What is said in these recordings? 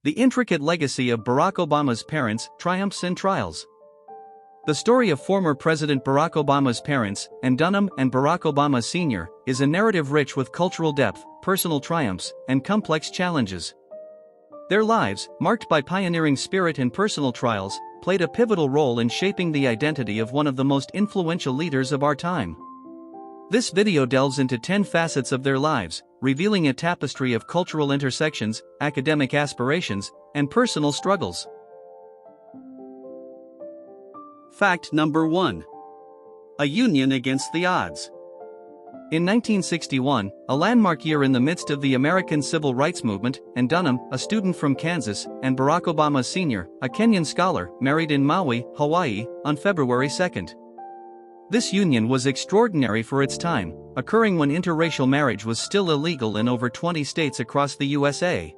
The intricate legacy of Barack Obama's parents, triumphs and trials. The story of former President Barack Obama's parents, Ann Dunham and Barack Obama Sr., is a narrative rich with cultural depth, personal triumphs, and complex challenges. Their lives, marked by pioneering spirit and personal trials, played a pivotal role in shaping the identity of one of the most influential leaders of our time. This video delves into 10 facets of their lives, revealing a tapestry of cultural intersections, academic aspirations, and personal struggles. Fact number 1. A union against the odds. In 1961, a landmark year in the midst of the American Civil Rights Movement, Ann Dunham, a student from Kansas, and Barack Obama Sr., a Kenyan scholar, married in Maui, Hawaii, on February 2. This union was extraordinary for its time, occurring when interracial marriage was still illegal in over 20 states across the USA.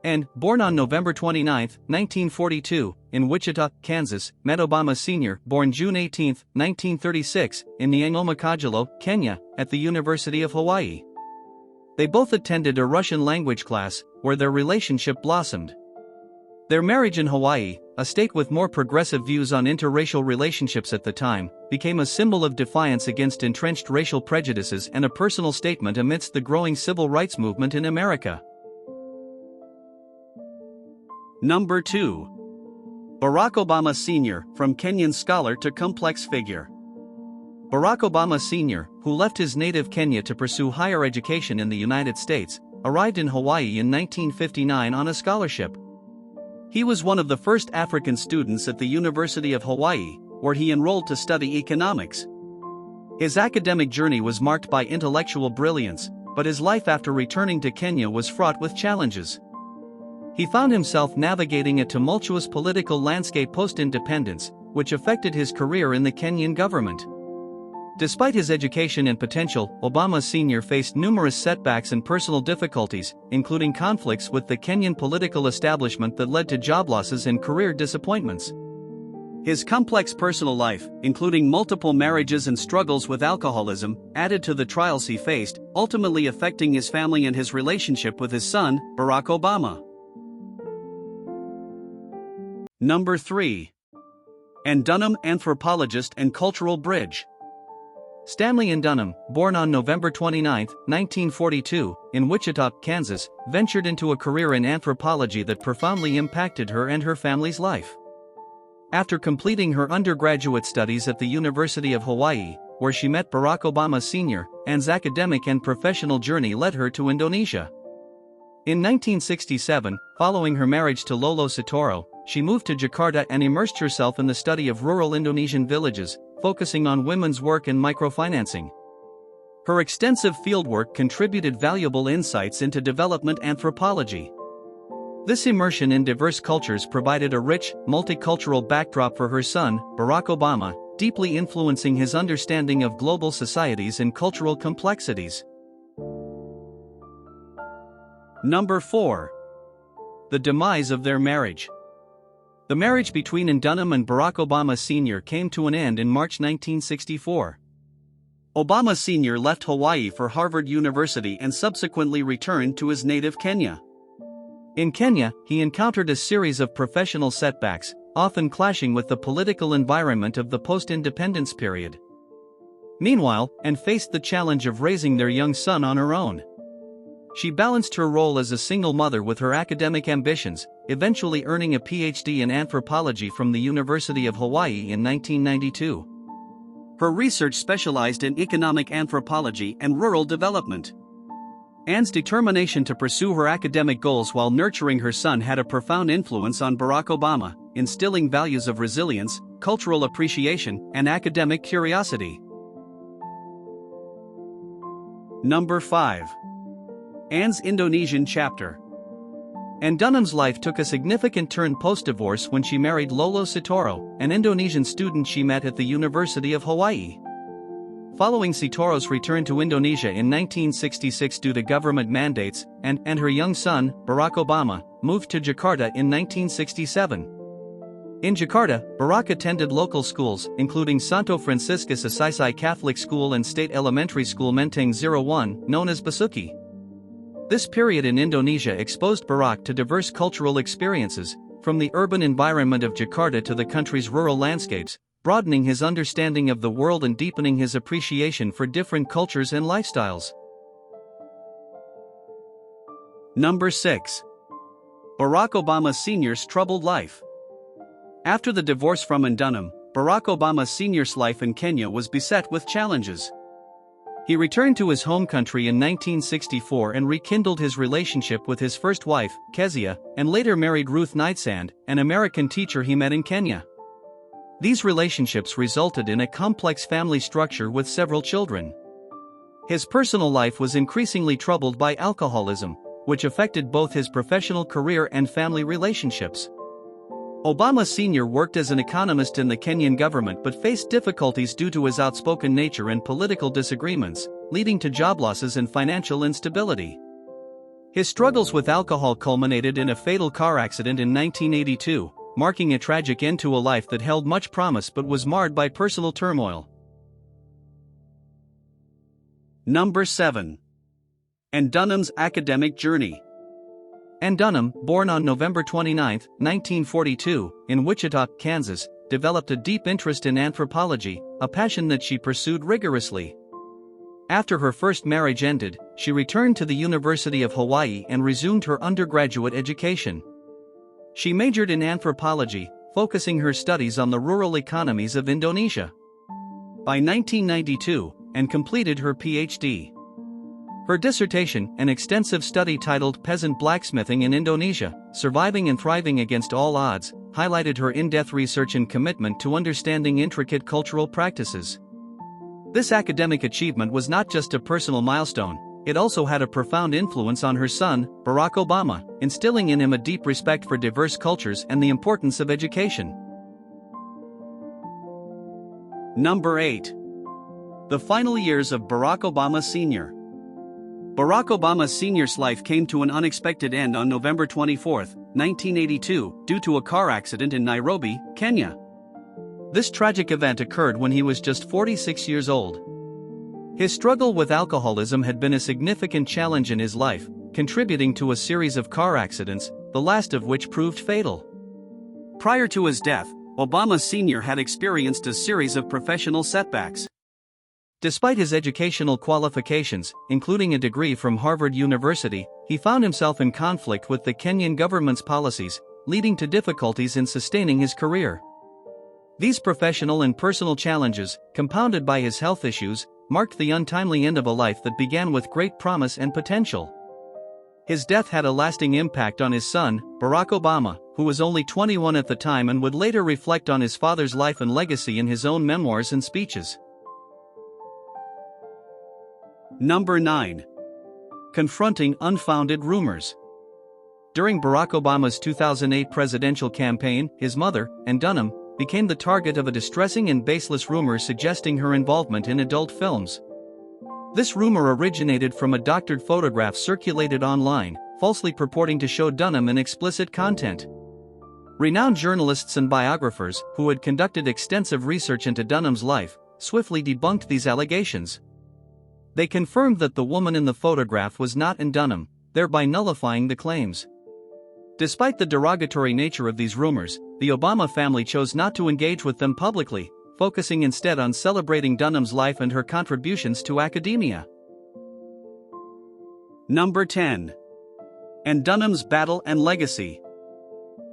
And, born on November 29, 1942, in Wichita, Kansas, met Obama Sr., born June 18, 1936, in Nyang'homa, Kenya, at the University of Hawaii. They both attended a Russian language class, where their relationship blossomed. Their marriage in Hawaii, a state with more progressive views on interracial relationships at the time, became a symbol of defiance against entrenched racial prejudices and a personal statement amidst the growing civil rights movement in America. Number 2. Barack Obama Sr., from Kenyan scholar to complex figure. Barack Obama Sr., who left his native Kenya to pursue higher education in the United States, arrived in Hawaii in 1959 on a scholarship. He was one of the first African students at the University of Hawaii, where he enrolled to study economics. His academic journey was marked by intellectual brilliance, but his life after returning to Kenya was fraught with challenges. He found himself navigating a tumultuous political landscape post-independence, which affected his career in the Kenyan government. Despite his education and potential, Obama Sr. faced numerous setbacks and personal difficulties, including conflicts with the Kenyan political establishment that led to job losses and career disappointments. His complex personal life, including multiple marriages and struggles with alcoholism, added to the trials he faced, ultimately affecting his family and his relationship with his son, Barack Obama. Number 3. Ann Dunham, anthropologist and cultural bridge. Stanley Ann Dunham, born on November 29, 1942, in Wichita, Kansas, ventured into a career in anthropology that profoundly impacted her and her family's life. After completing her undergraduate studies at the University of Hawaii, where she met Barack Obama Sr., Ann's academic and professional journey led her to Indonesia. In 1967, following her marriage to Lolo Sitoro, she moved to Jakarta and immersed herself in the study of rural Indonesian villages, focusing on women's work and microfinancing. Her extensive fieldwork contributed valuable insights into development anthropology. This immersion in diverse cultures provided a rich, multicultural backdrop for her son, Barack Obama, deeply influencing his understanding of global societies and cultural complexities. Number 4. The demise of their marriage. The marriage between Ann Dunham and Barack Obama Sr. came to an end in March 1964. Obama Sr. left Hawaii for Harvard University and subsequently returned to his native Kenya. In Kenya, he encountered a series of professional setbacks, often clashing with the political environment of the post-independence period. Meanwhile, Ann faced the challenge of raising their young son on her own. She balanced her role as a single mother with her academic ambitions, eventually earning a PhD in anthropology from the University of Hawaii in 1992. Her research specialized in economic anthropology and rural development. Ann's determination to pursue her academic goals while nurturing her son had a profound influence on Barack Obama, instilling values of resilience, cultural appreciation, and academic curiosity. Number 5. Ann's Indonesian chapter. Ann Dunham's life took a significant turn post-divorce when she married Lolo Sitoro, an Indonesian student she met at the University of Hawaii. Following Sitoro's return to Indonesia in 1966 due to government mandates, Ann and her young son, Barack Obama, moved to Jakarta in 1967. In Jakarta, Barack attended local schools, including Santo Franciscus Assisi Catholic School and State Elementary School Menteng 01, known as Basuki. This period in Indonesia exposed Barack to diverse cultural experiences, from the urban environment of Jakarta to the country's rural landscapes, broadening his understanding of the world and deepening his appreciation for different cultures and lifestyles. Number 6. Barack Obama Sr.'s troubled life. After the divorce from Ann Dunham, Barack Obama Sr.'s life in Kenya was beset with challenges. He returned to his home country in 1964 and rekindled his relationship with his first wife, Kezia, and later married Ruth Nightsand, an American teacher he met in Kenya. These relationships resulted in a complex family structure with several children. His personal life was increasingly troubled by alcoholism, which affected both his professional career and family relationships. Obama Sr. worked as an economist in the Kenyan government but faced difficulties due to his outspoken nature and political disagreements, leading to job losses and financial instability. His struggles with alcohol culminated in a fatal car accident in 1982, marking a tragic end to a life that held much promise but was marred by personal turmoil. Number 7. Ann Dunham's academic journey. Ann Dunham, born on November 29, 1942, in Wichita, Kansas, developed a deep interest in anthropology, a passion that she pursued rigorously. After her first marriage ended, she returned to the University of Hawaii and resumed her undergraduate education. She majored in anthropology, focusing her studies on the rural economies of Indonesia. By 1992, Ann completed her PhD. Her dissertation, an extensive study titled Peasant Blacksmithing in Indonesia, Surviving and Thriving Against All Odds, highlighted her in-depth research and commitment to understanding intricate cultural practices. This academic achievement was not just a personal milestone, it also had a profound influence on her son, Barack Obama, instilling in him a deep respect for diverse cultures and the importance of education. Number 8. The final years of Barack Obama Sr. Barack Obama Sr.'s life came to an unexpected end on November 24, 1982, due to a car accident in Nairobi, Kenya. This tragic event occurred when he was just 46 years old. His struggle with alcoholism had been a significant challenge in his life, contributing to a series of car accidents, the last of which proved fatal. Prior to his death, Obama Sr. had experienced a series of professional setbacks. Despite his educational qualifications, including a degree from Harvard University, he found himself in conflict with the Kenyan government's policies, leading to difficulties in sustaining his career. These professional and personal challenges, compounded by his health issues, marked the untimely end of a life that began with great promise and potential. His death had a lasting impact on his son, Barack Obama, who was only 21 at the time and would later reflect on his father's life and legacy in his own memoirs and speeches. Number 9. Confronting unfounded rumors. During Barack Obama's 2008 presidential campaign, his mother, Ann Dunham, became the target of a distressing and baseless rumor suggesting her involvement in adult films. This rumor originated from a doctored photograph circulated online, falsely purporting to show Dunham in explicit content. Renowned journalists and biographers, who had conducted extensive research into Dunham's life, swiftly debunked these allegations. They confirmed that the woman in the photograph was not Ann Dunham, thereby nullifying the claims. Despite the derogatory nature of these rumors, the Obama family chose not to engage with them publicly, focusing instead on celebrating Dunham's life and her contributions to academia. Number 10. Ann Dunham's battle and legacy.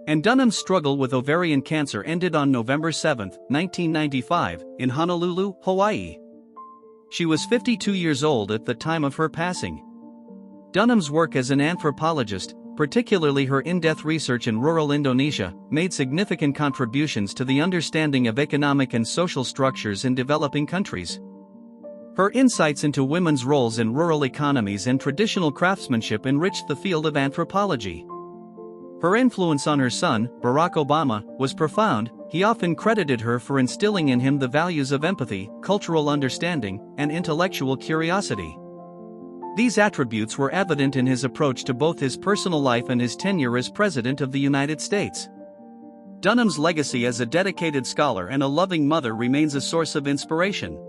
Ann Dunham's struggle with ovarian cancer ended on November 7, 1995, in Honolulu, Hawaii. She was 52 years old at the time of her passing. Dunham's work as an anthropologist, particularly her in-depth research in rural Indonesia, made significant contributions to the understanding of economic and social structures in developing countries. Her insights into women's roles in rural economies and traditional craftsmanship enriched the field of anthropology. Her influence on her son, Barack Obama, was profound. He often credited her for instilling in him the values of empathy, cultural understanding, and intellectual curiosity. These attributes were evident in his approach to both his personal life and his tenure as President of the United States. Dunham's legacy as a dedicated scholar and a loving mother remains a source of inspiration.